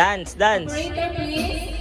Dance, dance. Operator, please.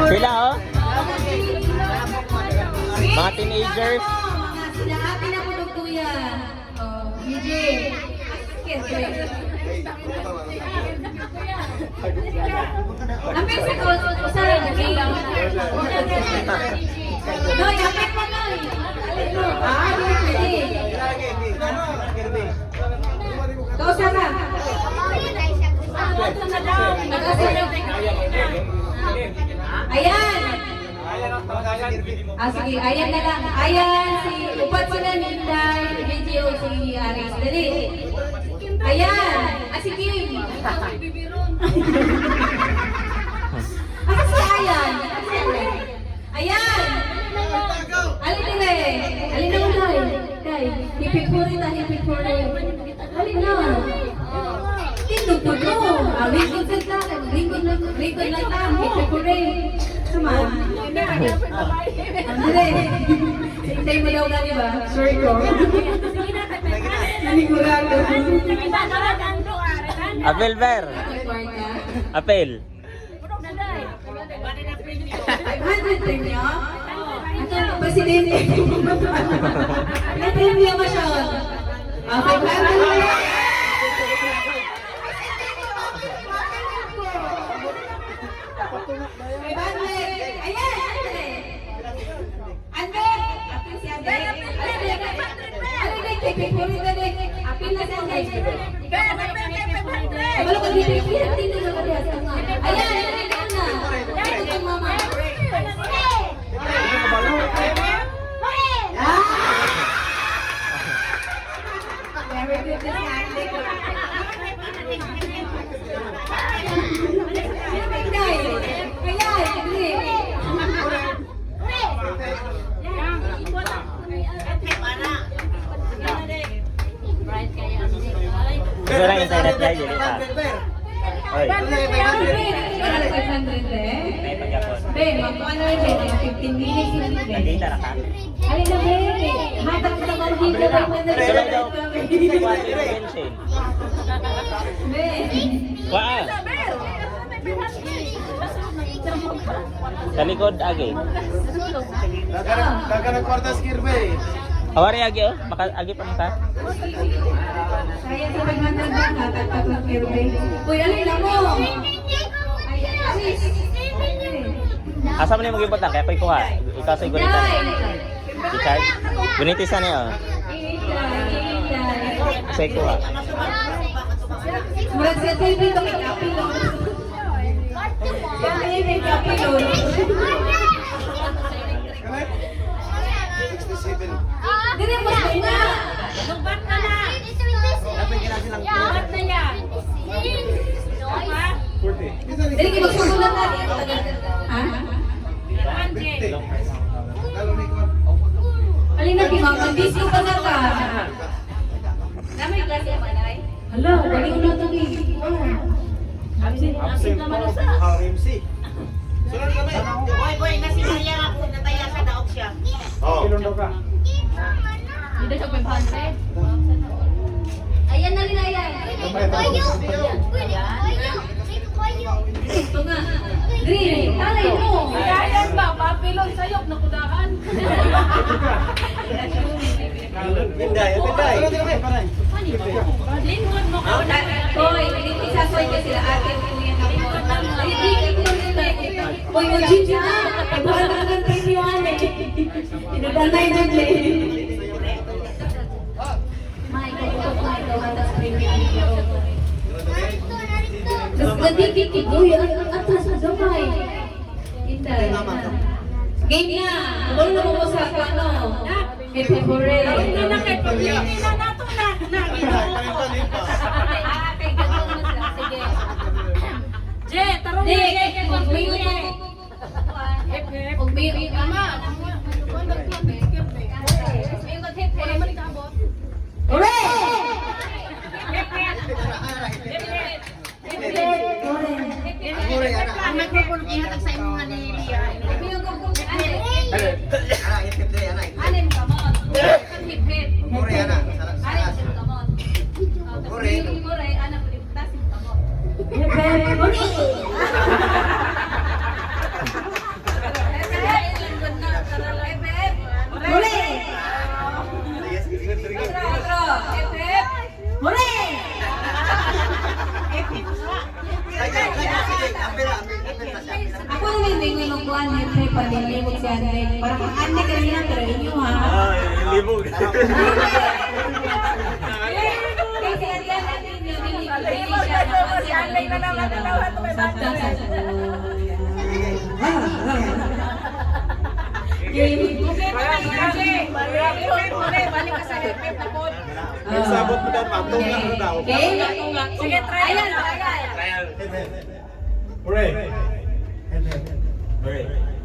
Sila oh. Mga teenagers. Sila happy na pulugtuyan. Oh, DJ. Apit sa ko sa lagi. No, yapit mo na. Di pwede. Kausa ka. Ayan. Sige, ayan na lang. Ayan, si upat sila ni Inday, video si Aris. Dali. Ayan. Si Kim. Si Ayan. Ayan. Alin nila eh. Alin na ulay. Kay, hipipuri ta, hipipuri. Alin na. Tindog po ko. Lingkod sa tayo. Lingkod lang tayo. Hipipuri. Sama. Andre. Hintay mo daw gani ba? Sorry ko. Nanigurado. Apel, Ver. Apel. 500 premio? Ito ang presidente. May premio ba siya? 500. Apil na siya guys. Kalau kau dipikir tidak ada biasa. Ayah, ini mana? Itu mama. Gusto lang internet niya, jadi pa. Oy. 500 eh. May pagkakon. Ben, magpaano rin Ben? 15 minutes na rin Ben. Nagkita na ka? Alin na Ben? Matag sa mga dito ba? Sila daw. Sa kwati yung pension. Ben. Waa. Sa likod, agi. Dagan ng kwartas kirbe. Awari agi oh. Maka, agi pa maka. Kaya sa 500 ba? Tatag ng kirbe. Uy, alin na mo? Asa mo na yung mag-ibot na? Kaya pa'y kuha. Ikaw sa igunitan niya. I-charge? Gunitisan niya oh. Say kuha. Murag sa TV ito kay Kapi no? Kaya kay Kapi no? 67. Dili mo na! Lubat na na! Lubat na yan! Dili kayo magsusulat na. Ha? Alin na kimang, disco pa na ka. Namay klase ba na ay? Hala, dali ko na ito ni. Absent naman na sa. MC. Sunod kami. Boy, nasinaya ako, nataya sa daog siya. Oh. Kilong daw ka. Dito siya 500. Ayan na rin ayan. Ito nga. Green, talay mo. Ayan ba, papilon sa'yo, nakudahan. Pinday, pinday. Lingkod mo ka. Hoy, hindi sa soy kaya sila ate at kuya na po. Uy, mag-gym na! Pagbuhan na ng 21 eh. Tinudanay na dyan. May kukutok na ito, hatas premium niyo. Nagdikit ko yun, atas na gamay. Hinday. Game na! Wala na mo sa ano? Happy Hooray! Hindi na kay pag-ibig na nato na. Sige. Je, tarong Hindi, na. mag-mayo na. Mag-mayo. Mama. Hooray! Ang microphone ihatag sa imong nga ni Lia. Alin ka mo? Hip-hip. Hooray, anak ko dito. Tasin ka mo. Hooray! Ako na yung tingin ng kuhan, hip-hip, panilimog si Ande. Para kung Ande kanina, pero inyo ha. Limog. Kasi Ande natin yung binibigay siya na kasi nalilimog siya daw. Sabta sa Balik ka sa hip-hip na po. Sabot mo daw, patong na mo daw. Sige, try. Ayan. Hooray! Hooray.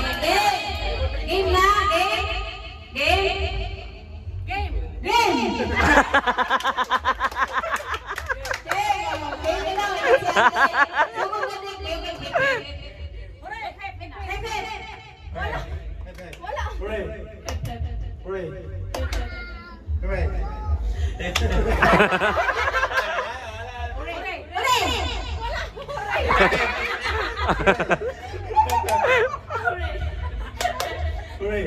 Hooray! Game na! Game! Hooray! Hooray! Hooray! Hooray!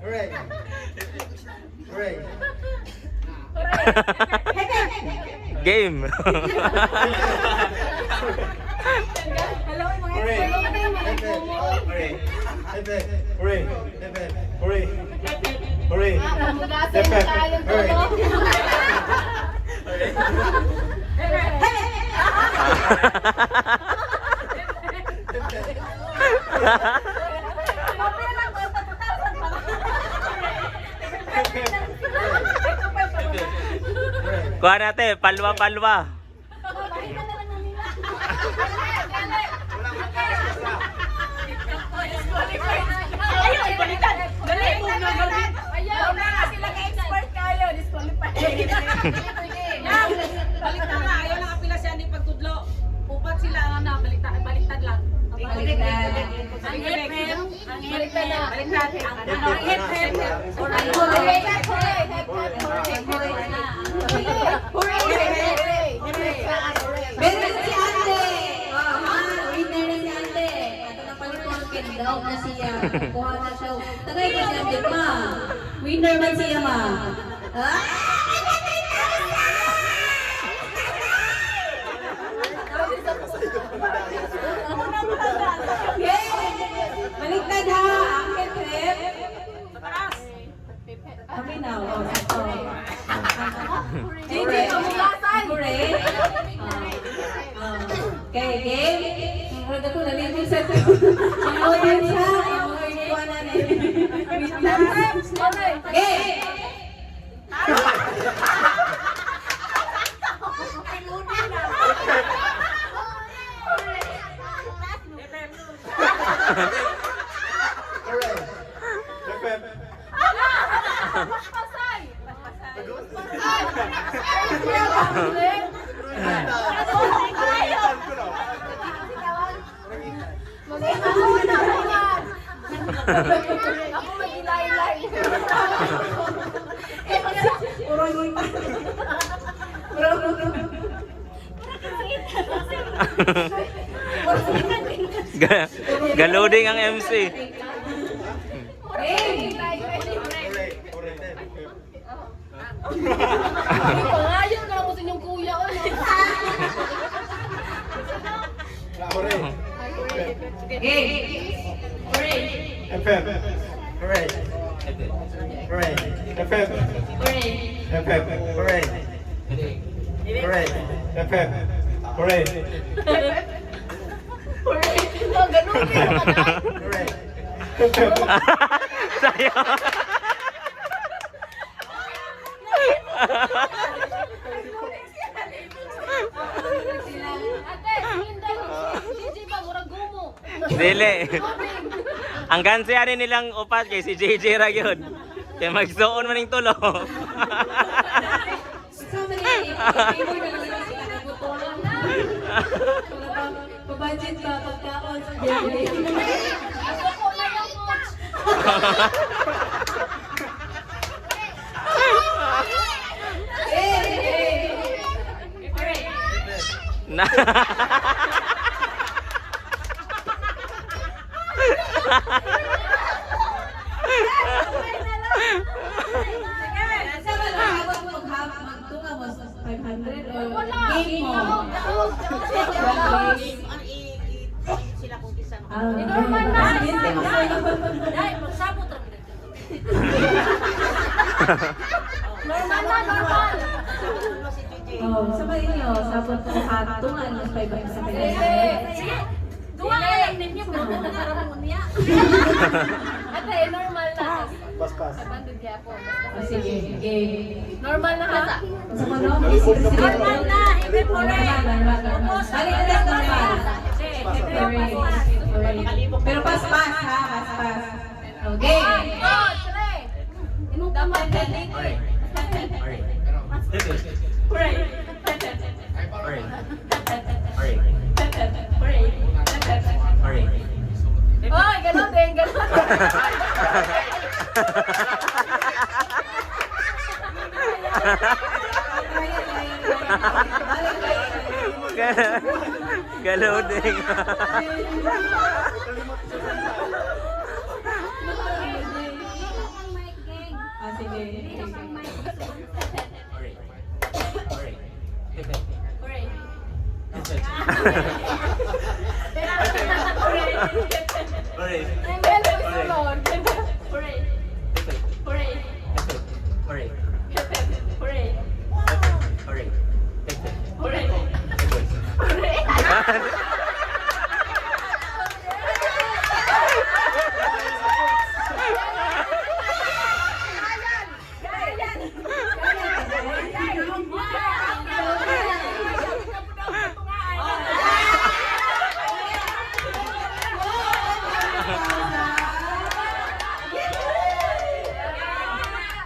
Hooray! Hooray! Game. Hooray! Hooray! Hooray! Hooray! Kuha natin, palwa. Ayaw, ibalikan. Dali mo na gabi. Ayaw na sila ka-expert kayo. Disqualified. Baliktad na. Ayaw lang apila siya ni pagtudlo. Upat sila ang baliktad lang. Ang hip-hip. Baliktad na. Ang hip-hip. Meron si Ate! Winner na si Ate! Ito na palitin daw na siya. Kuha na siya. Tagay ko si Ate ma. Winner man siya ma. Baliktad ha! Ang hip-hip. Kami na. JJ, kamulasan! Hooray! Okay, game. Ang ko nalilin sa ang audience ha. Ang iwanan eh. Game! Ako mag-ilay-ilay. Galuding ang MC. Pangayon ka lang mo sa inyong kuya ko. Hooray. Hooray. FM. Hooray. Hooray. FM. Hooray. FM. Hooray. Hooray. FM. Hooray. Hooray. Oh, ganun din. Hooray. Sayo. Ate, hindi. Gigi pa, murag gumo. Dili. Ang gansiyanin nilang upat kay si JJ ra yun. Kaya magsuon man ning tulo. Kasama niya, i-favor na lang sila ng butolan. Pa-budget pa, pagkaon sa Jerry. Ako po na yung coach. Na. Sama lang, habang magtunga mo sa 500 or game mo. Sila kung isa. Normal na. Dahil magsabot lang nila. Normal na, normal. Si JJ. Oh, sabay niyo, sabot ko hatungan mas 500 sa kanya. Sige. Duwa ka lang ninyo. Pero kung naramon niya. Ate, normal na. Pas. Abandon kaya po. Sige, game. Normal na ha? Sa mga Normal na. Even for Balik na lang normal. Pero pas-pas ha, pas-pas. Okay. Oh, tre. Dapat galing. Hooray. Hooray. Hooray. Hooray. Oy, ganun din, ganun. Galuding. Ah, sige.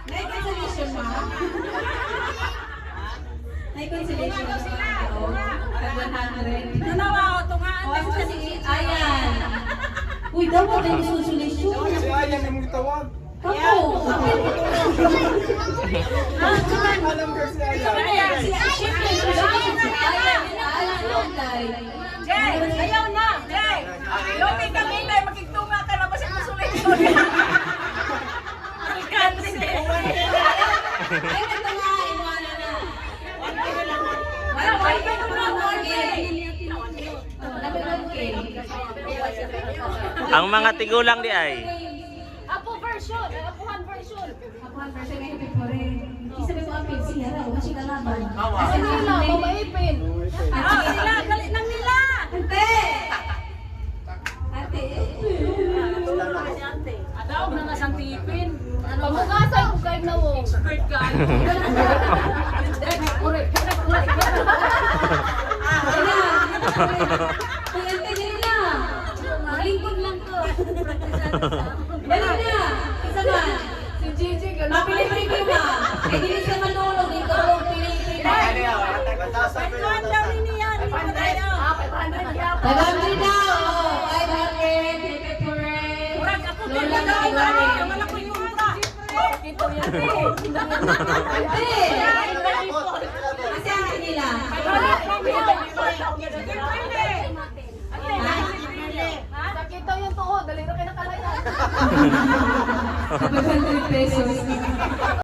May consolation ba? May consolation ba sa tao? Sa 100? Nanawa ako tungaan. O, ako si Ayan. Uy, dapat may consolation. Si Ayan yung tawag. Ako. Alam ko si Ayan. Siyempre, consolation si Ayan. Ayan, Day. Jay, ayaw na. Jay. Lomi kami na magigtunga ka na ba sa consolation? Ang country. Ay, ito nga, iwanan na. Wala, wala ka na Ang mga tigulang di ay. Apo version, apuhan version. Apuhan version ngayon before. Isa may mga pin siya raw, kasi kalaban. Kasi nila, mamaipin. Sila, galit lang nila. Ate! Ate! Adaw na nasang tipin. Pamukasan ko kayo na wo. Expert ka. Ate, nila. Malingkod lang to. Dali na! Isa man! Si Gigi, gano'n. Mapili-pili ba? Eh, hindi sa manulog. Ikaw ang pili-pili. Pagkuhan daw ni yan. 500 daw! 500! Happy birthday! Murag ako din. Lola! Kasi ang kanila. Sakit daw yung tuhod, dali na kayo nakalayan. 500 pesos.